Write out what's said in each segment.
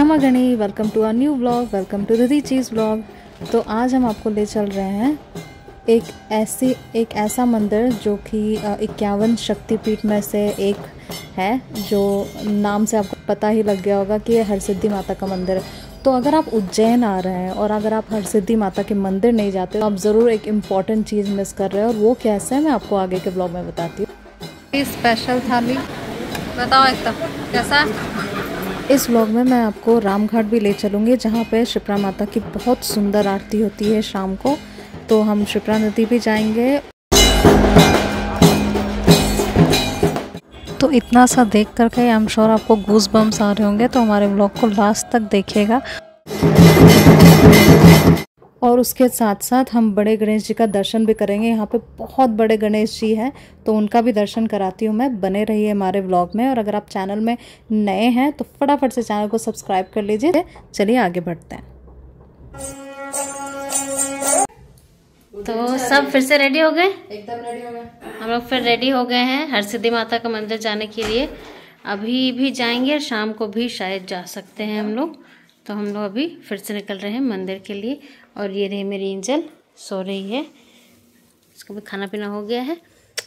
खमा गणी, welcome to our new blog, welcome to दीदी चीज़ ब्लॉग। तो आज हम आपको ले चल रहे हैं एक ऐसा मंदिर जो कि 51 शक्तिपीठ में से एक है, जो नाम से आपको पता ही लग गया होगा कि ये हरसिद्धि माता का मंदिर है। तो अगर आप उज्जैन आ रहे हैं और अगर आप हरसिद्धि माता के मंदिर नहीं जाते तो आप ज़रूर एक इम्पॉर्टेंट चीज़ मिस कर रहे हैं, और वो कैसे है मैं आपको आगे के ब्लॉग में बताती हूँ। स्पेशल थाली बताओ एकदम कैसा। इस व्लॉग में मैं आपको रामघाट भी ले चलूँगी, जहाँ पे शिप्रा माता की बहुत सुंदर आरती होती है शाम को। तो हम शिप्रा नदी भी जाएंगे। तो इतना सा देख करके आई एम श्योर आपको गूज बम्स आ रहे होंगे, तो हमारे व्लॉग को लास्ट तक देखिएगा। और उसके साथ साथ हम बड़े गणेश जी का दर्शन भी करेंगे। यहाँ पे बहुत बड़े गणेश जी हैं, तो उनका भी दर्शन कराती हूँ मैं। बने रहिए हमारे व्लॉग में। और अगर आप चैनल में नए हैं तो फटाफट से चैनल को सब्सक्राइब कर लीजिए। चलिए आगे बढ़ते हैं। तो सब फिर से रेडी हो गए? एकदम रेडी हो गए हम लोग। फिर रेडी हो गए हैं हरसिद्धि माता का मंदिर जाने के लिए। अभी भी जाएंगे, शाम को भी शायद जा सकते हैं हम लोग। तो हम लोग अभी फिर से निकल रहे हैं मंदिर के लिए। और ये रही मेरी एंजल, सो रही है। इसको भी खाना पीना हो गया है।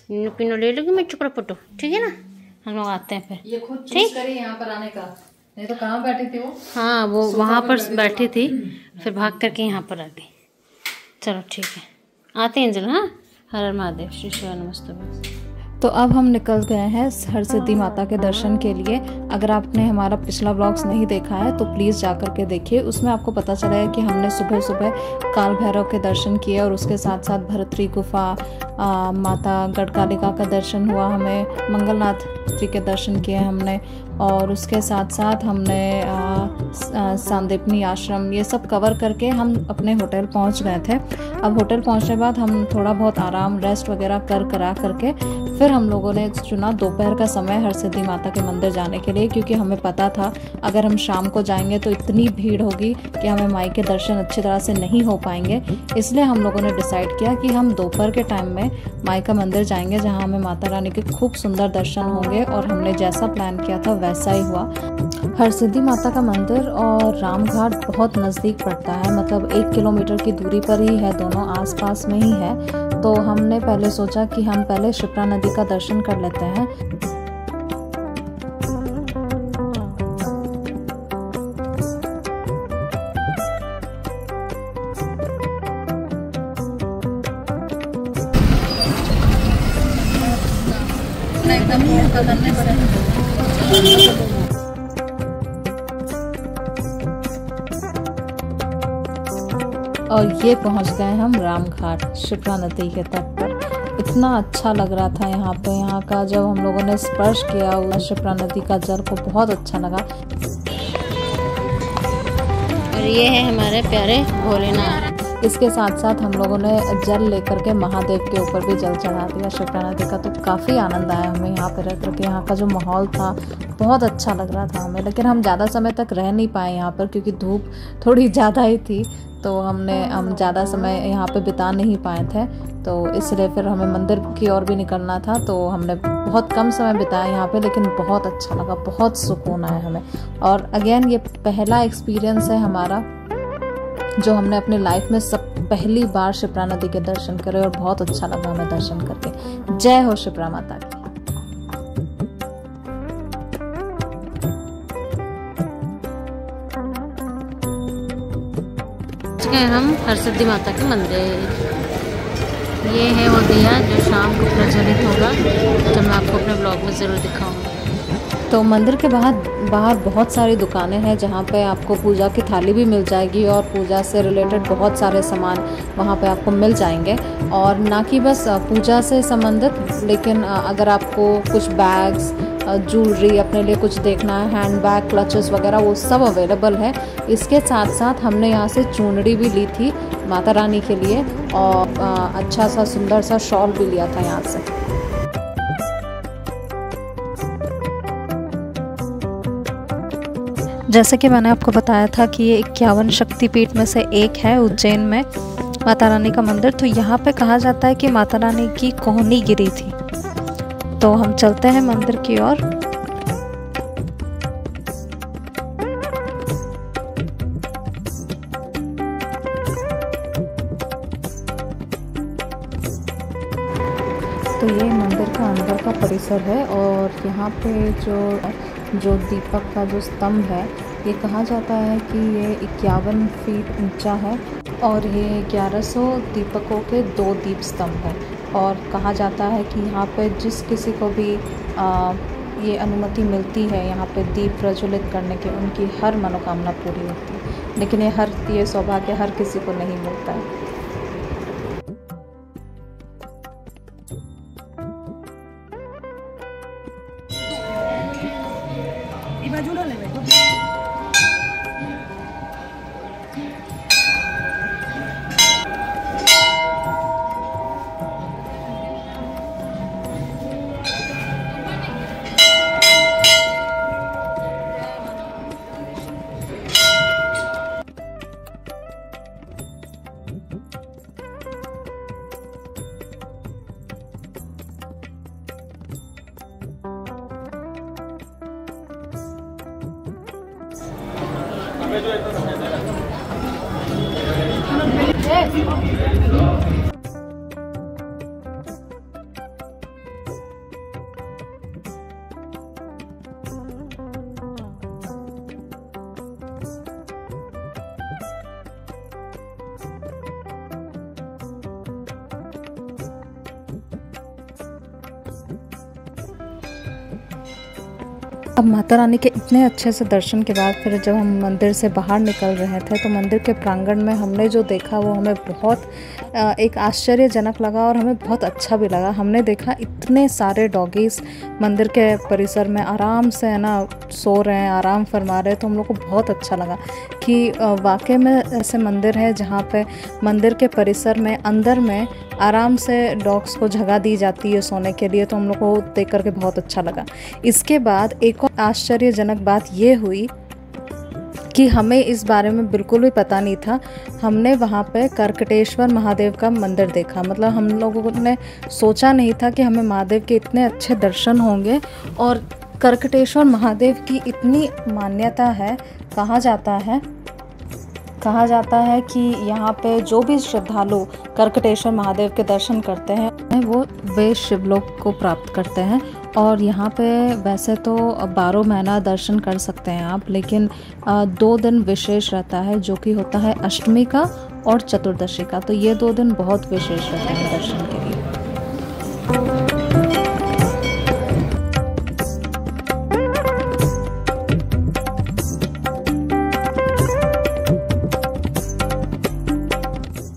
नीनो पीनो ले लूँगी मैं, चुपड़ा पटो, ठीक है ना। हम लोग आते हैं फिर। ये खुद चूज करी यहाँ पर आने का, नहीं तो कहाँ बैठी थी वो? हाँ, वो वहाँ पर बैठी थी, फिर भाग करके यहाँ पर आ गई। चलो ठीक है, आते हैं एंजल। हाँ, हर हर महादेव, श्री शिवा नमस्तुभ्यं। तो अब हम निकल गए हैं हरसिद्धि माता के दर्शन के लिए। अगर आपने हमारा पिछला व्लॉग्स नहीं देखा है तो प्लीज़ जा कर के देखिए। उसमें आपको पता चला है कि हमने सुबह सुबह काल भैरव के दर्शन किए, और उसके साथ साथ भरतरी गुफा, माता गढ़कालिका का दर्शन हुआ, हमें मंगलनाथ जी के दर्शन किए हमने। और उसके साथ साथ हमने सांदीपनी आश्रम, ये सब कवर करके हम अपने होटल पहुंच गए थे। अब होटल पहुंचने के बाद हम थोड़ा बहुत आराम, रेस्ट वगैरह करा करके फिर हम लोगों ने चुना दोपहर का समय हरसिद्धि माता के मंदिर जाने के लिए, क्योंकि हमें पता था अगर हम शाम को जाएंगे तो इतनी भीड़ होगी कि हमें माई के दर्शन अच्छी तरह से नहीं हो पाएंगे। इसलिए हम लोगों ने डिसाइड किया कि हम दोपहर के टाइम में माई का मंदिर जाएंगे, जहाँ हमें माता रानी के खूब सुंदर दर्शन होंगे। और हमने जैसा प्लान किया था वैसा ही हुआ। हरसिद्धि माता का मंदिर और रामघाट बहुत नज़दीक पड़ता है, मतलब 1 किलोमीटर की दूरी पर ही है, दोनों आसपास में ही है। तो हमने पहले सोचा कि हम पहले शिप्रा नदी का दर्शन कर लेते हैं। और ये पहुंच गए हम रामघाट, शिप्रा नदी के तट पर। इतना अच्छा लग रहा था यहाँ पे। यहाँ का जब हम लोगों ने स्पर्श किया शिप्रा नदी का जल को, बहुत अच्छा लगा। और ये है हमारे प्यारे भोलेनाथ। इसके साथ साथ हम लोगों ने जल लेकर के महादेव के ऊपर भी जल चढ़ा दिया शिप्रा नदी का। तो काफ़ी आनंद आया हमें यहाँ पर रह करके। यहाँ का जो माहौल था बहुत अच्छा लग रहा था हमें। लेकिन हम ज़्यादा समय तक रह नहीं पाए यहाँ पर, क्योंकि धूप थोड़ी ज़्यादा ही थी। तो हम ज़्यादा समय यहाँ पे बिता नहीं पाए थे, तो इसलिए फिर हमें मंदिर की ओर भी निकलना था। तो हमने बहुत कम समय बिताया यहाँ पे, लेकिन बहुत अच्छा लगा, बहुत सुकून आया हमें। और अगेन ये पहला एक्सपीरियंस है हमारा जो हमने अपने लाइफ में पहली बार शिप्रा नदी के दर्शन करे, और बहुत अच्छा लगा हमें दर्शन करके। जय हो शिप्रा माता की। हम हरसिद्धि माता के मंदिर। ये है वो दिया जो शाम को प्रज्वलित होगा, तो मैं आपको अपने ब्लॉग में ज़रूर दिखाऊंगा। तो मंदिर के बाहर बहुत सारी दुकानें हैं, जहाँ पे आपको पूजा की थाली भी मिल जाएगी, और पूजा से रिलेटेड बहुत सारे सामान वहाँ पे आपको मिल जाएंगे। और ना कि बस पूजा से संबंधित, लेकिन अगर आपको कुछ बैग्स, ज्वेलरी, अपने लिए कुछ देखना है, हैंड बैग, क्लचेस वगैरह, वो सब अवेलेबल है। इसके साथ साथ हमने यहाँ से चुनरी भी ली थी माता रानी के लिए, और अच्छा सा सुंदर सा शॉल भी लिया था यहाँ से। जैसे कि मैंने आपको बताया था कि ये 51 शक्तिपीठ में से एक है उज्जैन में माता रानी का मंदिर। तो यहाँ पे कहा जाता है कि माता रानी की कोहनी गिरी थी। तो हम चलते हैं मंदिर की ओर। तो ये मंदिर का अंदर का परिसर है और यहाँ पे जो दीपक का जो स्तंभ है, ये कहा जाता है कि ये 51 फीट ऊंचा है और ये 1100 दीपकों के 2 दीप स्तंभ है। और कहा जाता है कि यहाँ पे जिस किसी को भी ये अनुमति मिलती है यहाँ पे दीप प्रज्वलित करने की, उनकी हर मनोकामना पूरी होती है। लेकिन ये सौभाग्य हर किसी को नहीं मिलता है। अब माता रानी के इतने अच्छे से दर्शन के बाद फिर जब हम मंदिर से बाहर निकल रहे थे तो मंदिर के प्रांगण में हमने जो देखा वो हमें बहुत एक आश्चर्यजनक लगा और हमें बहुत अच्छा भी लगा। हमने देखा इतने सारे डॉगीज़ मंदिर के परिसर में आराम से है ना सो रहे हैं, आराम फरमा रहे हैं। तो हम लोग को बहुत अच्छा लगा कि वाकई में ऐसे मंदिर है जहाँ पे मंदिर के परिसर में अंदर में आराम से डॉग्स को जगह दी जाती है सोने के लिए। तो हम लोग को देख करके बहुत अच्छा लगा। इसके बाद एक और आश्चर्यजनक बात ये हुई कि हमें इस बारे में बिल्कुल भी पता नहीं था। हमने वहाँ पे करकटेश्वर महादेव का मंदिर देखा। मतलब हम लोगों ने सोचा नहीं था कि हमें महादेव के इतने अच्छे दर्शन होंगे। और करकटेश्वर महादेव की इतनी मान्यता है, कहा जाता है कि यहाँ पे जो भी श्रद्धालु करकटेश्वर महादेव के दर्शन करते हैं वे शिवलोक को प्राप्त करते हैं। और यहाँ पे वैसे तो 12 महीना दर्शन कर सकते हैं आप, लेकिन 2 दिन विशेष रहता है जो कि होता है अष्टमी का और चतुर्दशी का। तो ये 2 दिन बहुत विशेष रहते हैं दर्शन के लिए।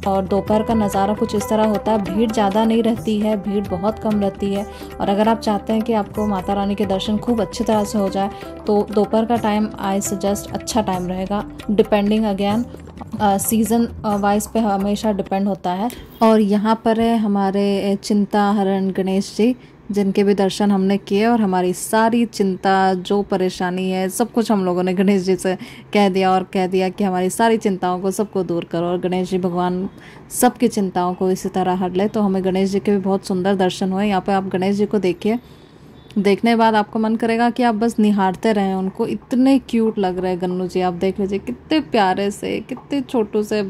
और दोपहर का नज़ारा कुछ इस तरह होता है। भीड़ ज़्यादा नहीं रहती है, भीड़ बहुत कम रहती है। और अगर आप चाहते हैं कि आपको माता रानी के दर्शन खूब अच्छी तरह से हो जाए तो दोपहर का टाइम आई सजेस्ट अच्छा टाइम रहेगा। डिपेंडिंग अगेन सीज़न वाइज पे हमेशा डिपेंड होता है। और यहाँ पर है हमारे चिंता हरण गणेश जी, जिनके भी दर्शन हमने किए और हमारी सारी चिंता जो परेशानी है सब कुछ हम लोगों ने गणेश जी से कह दिया कि हमारी सारी चिंताओं को सबको दूर करो और गणेश जी भगवान सबकी चिंताओं को इसी तरह हर ले। तो हमें गणेश जी के भी बहुत सुंदर दर्शन हुए। यहाँ पे आप गणेश जी को देखिए, देखने के बाद आपको मन करेगा कि आप बस निहारते रहें उनको। इतने क्यूट लग रहे हैं गन्नू जी, आप देख लीजिए कितने प्यारे से, कितने छोटू से।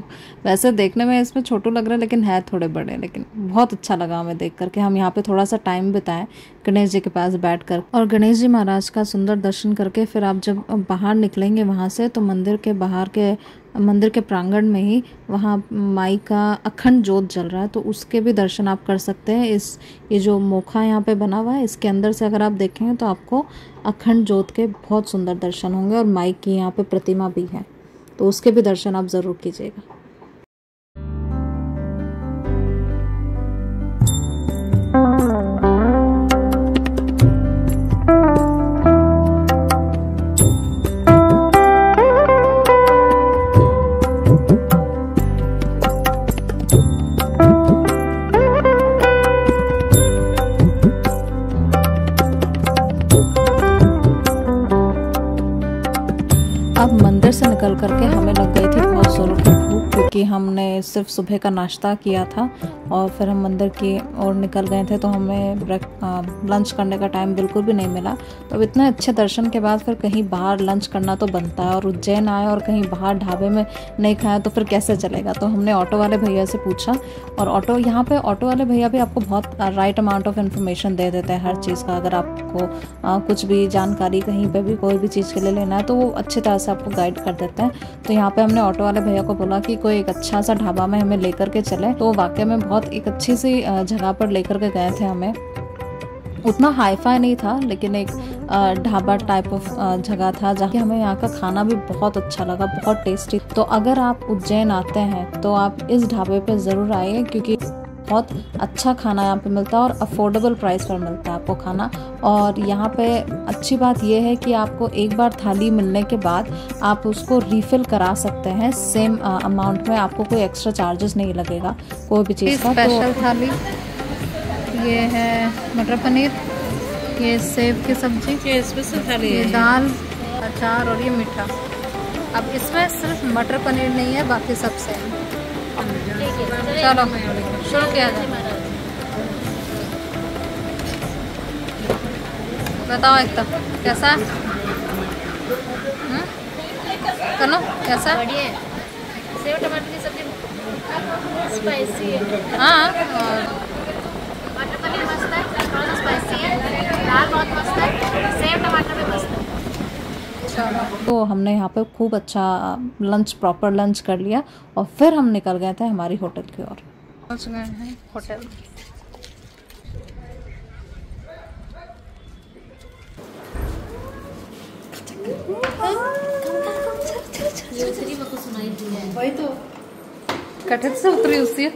वैसे देखने में इसमें छोटू लग रहे हैं लेकिन है थोड़े बड़े। लेकिन बहुत अच्छा लगा हमें देख करके। हम यहाँ पे थोड़ा सा टाइम बिताएं गणेश जी के पास बैठकर और गणेश जी महाराज का सुंदर दर्शन करके फिर आप जब बाहर निकलेंगे वहाँ से तो मंदिर के प्रांगण में ही वहाँ माई का अखंड जोत जल रहा है। तो उसके भी दर्शन आप कर सकते हैं। ये जो मोखा यहाँ पे बना हुआ है इसके अंदर से अगर आप देखेंगे तो आपको अखंड जोत के बहुत सुंदर दर्शन होंगे। और माई की यहाँ पे प्रतिमा भी है तो उसके भी दर्शन आप ज़रूर कीजिएगा। अब मंदिर से निकल करके हमें लग गई थी बहुत जोरों की भूख। क्योंकि हमने सिर्फ सुबह का नाश्ता किया था और फिर हम मंदिर की ओर निकल गए थे, तो हमें लंच करने का टाइम बिल्कुल भी नहीं मिला। तो इतने अच्छे दर्शन के बाद फिर कहीं बाहर लंच करना तो बनता है, और उज्जैन आए और कहीं बाहर ढाबे में नहीं खाया तो फिर कैसे चलेगा। तो हमने ऑटो वाले भैया से पूछा, और यहाँ पे ऑटो वाले भैया भी आपको बहुत राइट अमाउंट ऑफ इन्फॉर्मेशन दे देते हैं हर चीज़ का। अगर आपको कुछ भी जानकारी कहीं पे भी कोई भी चीज़ के लिए लेना है तो वो अच्छी तरह से आपको गाइड कर देते हैं। तो यहाँ पे हमने ऑटो वाले भैया को बोला कि कोई एक अच्छा सा ढाबा में हमें लेकर के चले, तो वाकई में बहुत एक अच्छी सी जगह पर लेकर के गए थे हमें। उतना हाईफाई नहीं था, लेकिन एक ढाबा टाइप ऑफ जगह था जहाँ हमें यहाँ का खाना भी बहुत अच्छा लगा, बहुत टेस्टी। तो अगर आप उज्जैन आते हैं तो आप इस ढाबे पे ज़रूर आइए, क्योंकि बहुत अच्छा खाना यहाँ पे मिलता है और अफोर्डेबल प्राइस पर मिलता है आपको खाना। और यहाँ पे अच्छी बात यह है कि आपको एक बार थाली मिलने के बाद आप उसको रिफ़िल करा सकते हैं सेम अमाउंट में, आपको कोई एक्स्ट्रा चार्जेस नहीं लगेगा कोई भी चीज़ का। स्पेशल थाली ये है मटर पनीर, ये सेब की सब्जी, ये स्पेशल थाली ये दाल, अचार और ये मीठा। अब इसमें सिर्फ मटर पनीर नहीं है, बाकी सब सेम। चलो शुरू किया जाए। बताओ एकदम कैसा है? कनो कैसा है? बढ़िया है। सेव टमाटर की सब्जी स्पाइसी है। हाँ, मटर पनीर मस्त है, थोड़ा सा स्पाइसी है, दाल बहुत मस्त है, सेव टमाटर भी मस्त है। तो हमने यहाँ पे खूब अच्छा लंच, प्रॉपर लंच कर लिया और फिर हम निकल गए थे हमारी होटल की ओर। पहुँच गए हैं होटल। वही तो कठिन से उतरी उससे।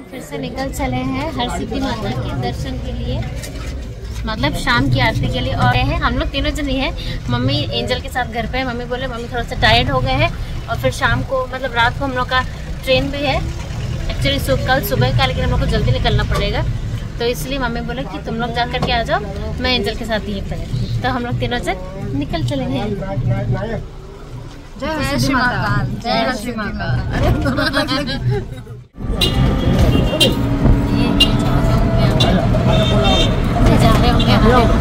फिर से निकल चले हैं हरसिद्धि माता के दर्शन के लिए, मतलब शाम की आरती के लिए। और हैं हम लोग तीनों जन ही हैं। मम्मी एंजल के साथ घर पे है। मम्मी बोले मम्मी थोड़ा सा टायर्ड हो गए हैं, और फिर शाम को मतलब रात को हम लोग का ट्रेन भी है एक्चुअली कल सुबह का, लेकिन हम लोग को जल्दी निकलना पड़ेगा। तो इसलिए मम्मी बोले कि तुम लोग जा कर के आ जाओ, मैं एंजल के साथ यहीं पर। तो हम लोग तीनों जन निकल चलेंगे। जय श्री माता, जय श्री माता। जा रहे होंगे।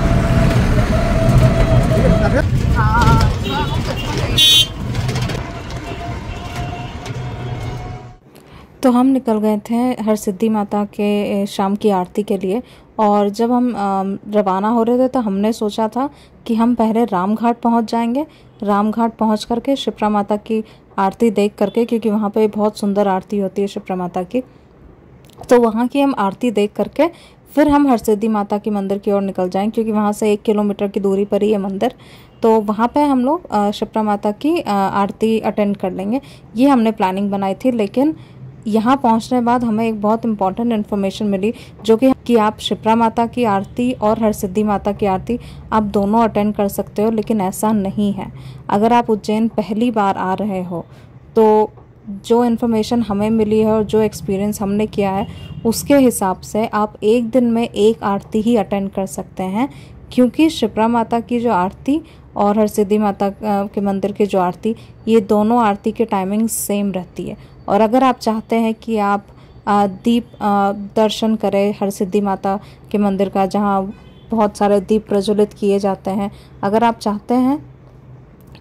तो हम निकल गए थे हरसिद्धि माता के शाम की आरती के लिए, और जब हम रवाना हो रहे थे तो हमने सोचा था कि हम पहले रामघाट पहुंच जाएंगे। रामघाट पहुंच करके शिप्रा माता की आरती देख करके, क्योंकि वहाँ पे बहुत सुंदर आरती होती है शिप्रा माता की, तो वहाँ की हम आरती देख करके फिर हम हरसिद्धि माता की मंदिर की ओर निकल जाएं, क्योंकि वहाँ से 1 किलोमीटर की दूरी पर ही है मंदिर। तो वहाँ पे हम लोग शिप्रा माता की आरती अटेंड कर लेंगे, ये हमने प्लानिंग बनाई थी। लेकिन यहाँ पहुँचने बाद हमें एक बहुत इम्पॉर्टेंट इन्फॉर्मेशन मिली, जो कि आप शिप्रा माता की आरती और हरसिद्धि माता की आरती आप दोनों अटेंड कर सकते हो, लेकिन ऐसा नहीं है। अगर आप उज्जैन पहली बार आ रहे हो तो जो इन्फॉर्मेशन हमें मिली है और जो एक्सपीरियंस हमने किया है उसके हिसाब से आप एक दिन में एक आरती ही अटेंड कर सकते हैं, क्योंकि शिप्रा माता की जो आरती और हरसिद्धि माता के मंदिर की जो आरती, ये दोनों आरती की टाइमिंग सेम रहती है। और अगर आप चाहते हैं कि आप दीप दर्शन करें हरसिद्धि माता के मंदिर का, जहाँ बहुत सारे दीप प्रज्वलित किए जाते हैं, अगर आप चाहते हैं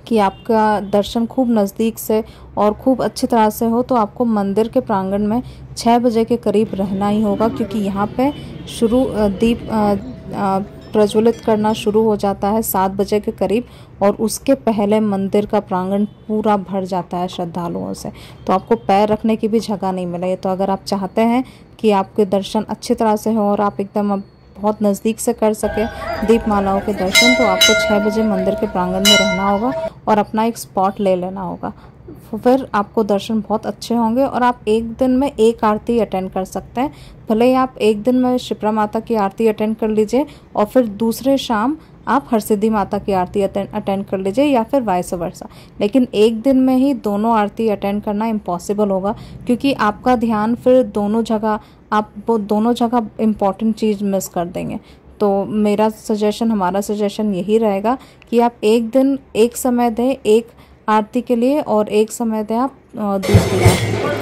कि आपका दर्शन खूब नज़दीक से और खूब अच्छी तरह से हो, तो आपको मंदिर के प्रांगण में 6 बजे के करीब रहना ही होगा, क्योंकि यहाँ पे दीप प्रज्वलित करना शुरू हो जाता है 7 बजे के करीब, और उसके पहले मंदिर का प्रांगण पूरा भर जाता है श्रद्धालुओं से, तो आपको पैर रखने की भी जगह नहीं मिलेगी। तो अगर आप चाहते हैं कि आपके दर्शन अच्छी तरह से हो और आप एकदम बहुत नज़दीक से कर सके दीपमालाओं के दर्शन, तो आपको 6 बजे मंदिर के प्रांगण में रहना होगा और अपना एक स्पॉट ले लेना होगा। फिर आपको दर्शन बहुत अच्छे होंगे और आप एक दिन में एक आरती अटेंड कर सकते हैं। भले ही आप एक दिन में शिप्रा माता की आरती अटेंड कर लीजिए और फिर दूसरे शाम आप हरसिद्धि माता की आरती अटेंड कर लीजिए, या फिर वाइस वर्सा, लेकिन एक दिन में ही दोनों आरती अटेंड करना इम्पॉसिबल होगा, क्योंकि आपका ध्यान फिर दोनों जगह इम्पॉर्टेंट चीज़ मिस कर देंगे। तो मेरा सजेशन, हमारा सजेशन यही रहेगा कि आप एक दिन एक समय दें एक आरती के लिए और एक समय दें आप दूसरी आरती के लिए।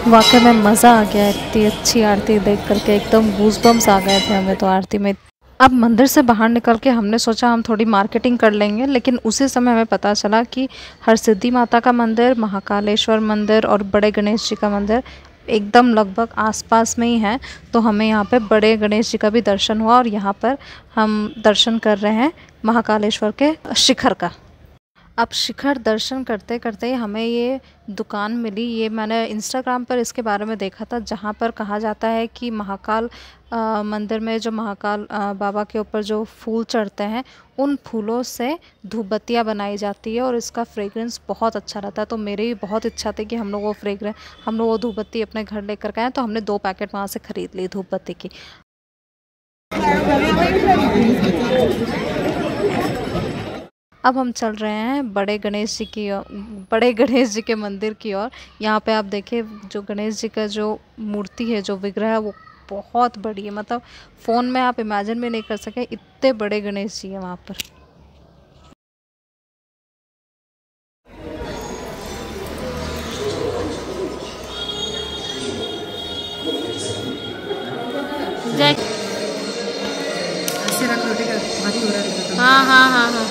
वाकई में मज़ा आ गया, इतनी अच्छी आरती देख करके एकदम गूज़बम्स आ गए थे हमें तो आरती में। अब मंदिर से बाहर निकल के हमने सोचा हम थोड़ी मार्केटिंग कर लेंगे, लेकिन उसी समय हमें पता चला कि हरसिद्धि माता का मंदिर, महाकालेश्वर मंदिर और बड़े गणेश जी का मंदिर एकदम लगभग आसपास में ही है। तो हमें यहाँ पे बड़े गणेश जी का भी दर्शन हुआ और यहाँ पर हम दर्शन कर रहे हैं महाकालेश्वर के शिखर का। अब शिखर दर्शन करते करते हमें ये दुकान मिली, ये मैंने इंस्टाग्राम पर इसके बारे में देखा था, जहाँ पर कहा जाता है कि महाकाल मंदिर में जो महाकाल बाबा के ऊपर जो फूल चढ़ते हैं उन फूलों से धूपबत्तियाँ बनाई जाती है और इसका फ्रेग्रेंस बहुत अच्छा रहता है। तो मेरी भी बहुत इच्छा थी कि हम लोग वो धूपबत्ती अपने घर लेकर के आए, तो हमने 2 पैकेट वहाँ से ख़रीद ली धूपबत्ती की। अब हम चल रहे हैं बड़े गणेश जी के मंदिर की ओर। यहाँ पे आप देखिए जो गणेश जी का जो मूर्ति है, जो विग्रह है, वो बहुत बड़ी है, मतलब फ़ोन में आप इमेजिन भी नहीं कर सके इतने बड़े गणेश जी हैं वहाँ पर। हाँ हाँ हाँ हाँ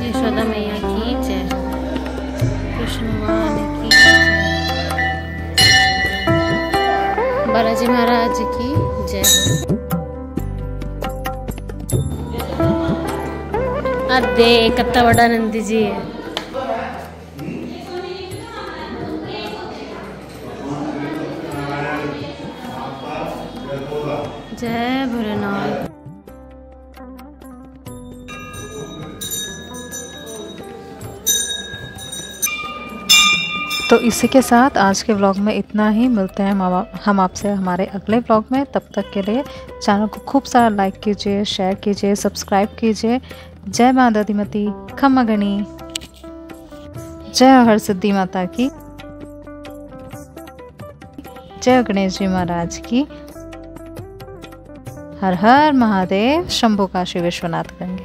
यशोदा मैया की जय, कृष्ण भगवान की जय, बालाजी महाराज की जय। अरे कितना बड़ा नंदी जी है। जय भोलेनाथ। तो इसी के साथ आज के व्लॉग में इतना ही। मिलते हैं हम आपसे हमारे अगले व्लॉग में। तब तक के लिए चैनल को खूब सारा लाइक कीजिए, शेयर कीजिए, सब्सक्राइब कीजिए। जय माँ दधिमती खम्मा गणी, जय हरसिद्धि माता की, जय गणेश जी महाराज की। हर हर महादेव। शंभू काशी विश्वनाथ गंगे।